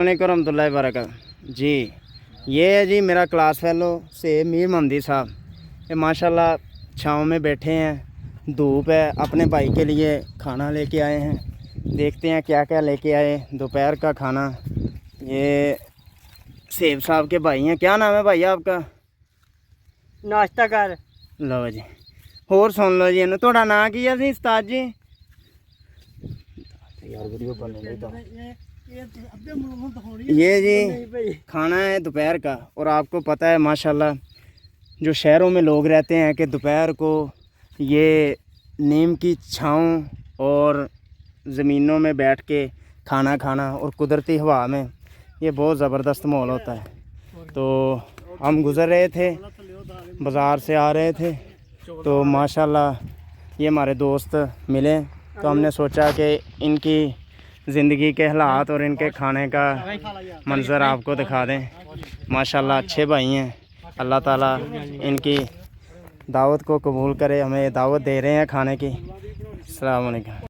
वालेकुम रहमतुल्लाहि वबरकातुहू जी। ये है जी मेरा क्लास फेलो से मीर महमदी साहब। ये माशाल्लाह छाँव में बैठे हैं, धूप है, अपने भाई के लिए खाना लेके आए हैं। देखते हैं क्या क्या लेके आए। दोपहर का खाना ये सेब साहब के भाई हैं। क्या नाम है भाई आपका? नाश्ता कर लो जी, होर सुन लो जी। थोड़ा नाम की है जी उस्ताद जी? यार वीडियो करने नहीं तो ये जी खाना है दोपहर का। और आपको पता है माशाल्लाह जो शहरों में लोग रहते हैं कि दोपहर को ये नीम की छाँव और ज़मीनों में बैठ के खाना खाना और कुदरती हवा में ये बहुत ज़बरदस्त माहौल होता है। तो हम गुज़र रहे थे, बाज़ार से आ रहे थे, तो माशाल्लाह ये हमारे दोस्त मिले, तो हमने सोचा कि इनकी ज़िंदगी के हालात और इनके खाने का मंज़र आपको दिखा दें। माशाल्लाह अच्छे भाई हैं। अल्लाह ताला इनकी दावत को कबूल करे। हमें दावत दे रहे हैं खाने की। अस्सलाम वालेकुम।